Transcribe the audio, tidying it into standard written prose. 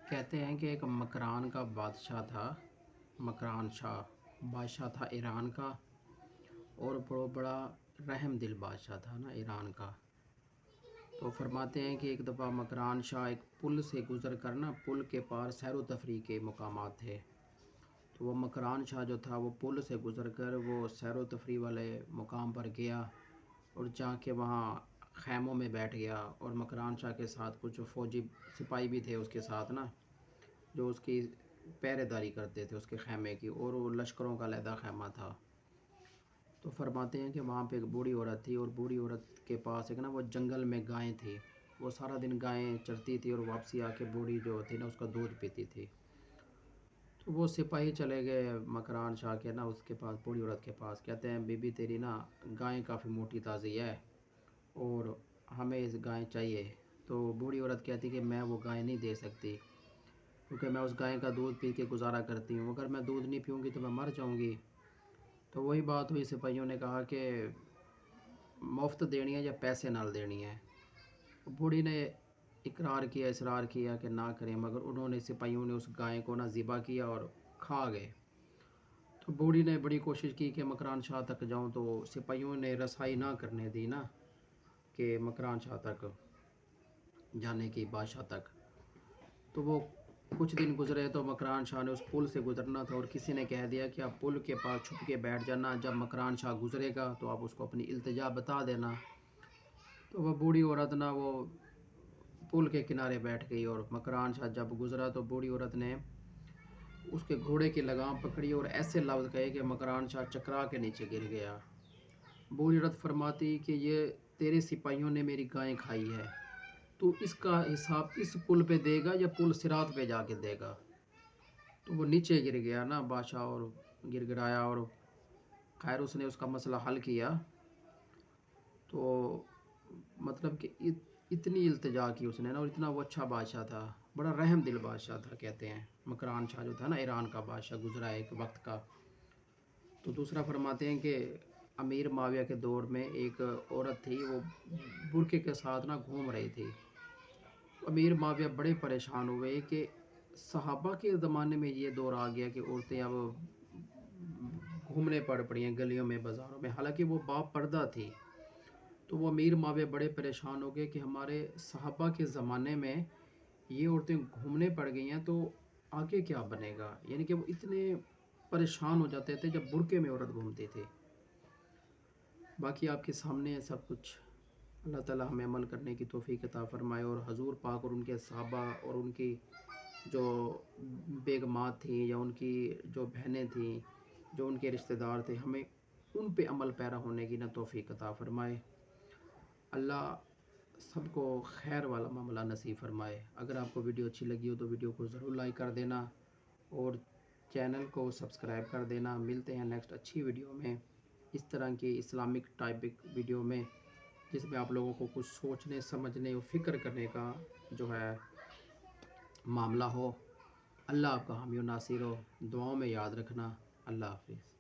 کہتے ہیں کہ ایک مکران کا بادشاہ تھا، مکران شاہ بادشاہ تھا ایران کا، اور بڑا رحم دل بادشاہ تھا نا ایران کا۔ تو فرماتے ہیں کہ ایک دفعہ مکران شاہ ایک پل سے گزر کر نا، پل کے پار سیر و تفریح کے مقامات تھے، تو وہ مکران شاہ جو تھا وہ پل سے گزر کر وہ سیر و تفریح والے مقام پر گیا اور جا کے وہاں خیموں میں بیٹھ گیا، اور مکران شاہ کے ساتھ کچھ فوجی سپاہی بھی تھے اس کے ساتھ نا، جو اس کی پہرے داری کرتے تھے اس کے خیمے کی، اور وہ لشکروں کا علیحدہ خیمہ تھا۔ تو فرماتے ہیں کہ وہاں پہ ایک بوڑھی عورت تھی، اور بوڑھی عورت کے پاس ایک نا وہ جنگل میں گائیں تھی، وہ سارا دن گائیں چرتی تھی اور واپسی آ کے بوڑھی جو تھی نا اس کا دودھ پیتی تھی۔ تو وہ سپاہی چلے گئے مکران شاہ کے نا اس کے پاس، بوڑھی عورت کے پاس، کہتے ہیں بی بی تیری نا گائیں کافی موٹی تازی ہے اور ہمیں اس گائیں چاہیے۔ تو بوڑھی عورت کہتی کہ میں وہ گائیں نہیں دے سکتی، کیونکہ میں اس گائیں کا دودھ پی کے گزارا کرتی ہوں، اگر میں دودھ نہیں پیوں گی تو میں مر جاؤں گی۔ تو وہی بات ہوئی، سپاہیوں نے کہا کہ مفت دینی ہے یا پیسے نال دینی ہے۔ بوڑھی نے اصرار کیا کہ نہ کریں، مگر انہوں نے سپاہیوں نے اس گائیں کو نہ ذبح کیا اور کھا گئے۔ تو بوڑھی نے بڑی کوشش کی کہ مکران شاہ تک جاؤں، تو سپاہیوں نے رسائی نہ کرنے دی نا کہ مکران شاہ تک جانے کی، بادشاہ تک۔ تو وہ کچھ دن گزرے تو مکران شاہ نے اس پل سے گزرنا تھا، اور کسی نے کہہ دیا کہ آپ پل کے پاس چھپ کے بیٹھ جانا، جب مکران شاہ گزرے گا تو آپ اس کو اپنی التجا بتا دینا۔ تو وہ بوڑھی عورت نا وہ پل کے کنارے بیٹھ گئی، اور مکران شاہ جب گزرا تو بوڑھی عورت نے اس کے گھوڑے کی لگام پکڑی اور ایسے لفظ کہے کہ مکران شاہ چکرا کے نیچے گر گیا۔ بوڑھی عورت فرماتی کہ یہ تیرے سپاہیوں نے میری گائیں کھائی ہے، تو اس کا حساب اس پل پہ دے گا یا پل صراط پہ جا کے دے گا؟ تو وہ نیچے گر گیا نا بادشاہ، اور گر گرایا، اور خیر اس نے اس کا مسئلہ حل کیا۔ تو مطلب کہ اتنی التجا کی اس نے نا، اور اتنا وہ اچھا بادشاہ تھا، بڑا رحم دل بادشاہ تھا کہتے ہیں، مکران شاہ جو تھا نا ایران کا بادشاہ گزرا ایک وقت کا۔ تو دوسرا فرماتے ہیں کہ امیر معاویہ کے دور میں ایک عورت تھی، وہ برقعے کے ساتھ نا گھوم رہی تھی۔ امیر معاویہ بڑے پریشان ہوئے کہ صحابہ کے زمانے میں یہ دور آ گیا کہ عورتیں اب گھومنے پڑ پڑی ہیں گلیوں میں، بازاروں میں، حالانکہ وہ با پردہ تھی۔ تو وہ امیر معاویہ بڑے پریشان ہو گئے کہ ہمارے صحابہ کے زمانے میں یہ عورتیں گھومنے پڑ گئی ہیں، تو آگے کیا بنے گا؟ یعنی کہ وہ اتنے پریشان ہو جاتے تھے جب برقعے میں عورت گھومتی تھی۔ باقی آپ کے سامنے ہے سب کچھ۔ اللہ تعالیٰ ہمیں عمل کرنے کی توفیق عطا فرمائے، اور حضور پاک اور ان کے صحابہ اور ان کی جو بیگمات تھیں یا ان کی جو بہنیں تھیں، جو ان کے رشتہ دار تھے، ہمیں ان پہ عمل پیرا ہونے کی نہ توفیق عطا فرمائے۔ اللہ سب کو خیر والا معاملہ نصیب فرمائے۔ اگر آپ کو ویڈیو اچھی لگی ہو تو ویڈیو کو ضرور لائک کر دینا اور چینل کو سبسکرائب کر دینا۔ ملتے ہیں نیکسٹ اچھی ویڈیو میں، اس طرح کی اسلامک ٹاپک ویڈیو میں، جس میں آپ لوگوں کو کچھ سوچنے سمجھنے اور فکر کرنے کا جو ہے معاملہ ہو۔ اللہ آپ کا حامی و ناصر ہو، دعاؤں میں یاد رکھنا۔ اللہ حافظ۔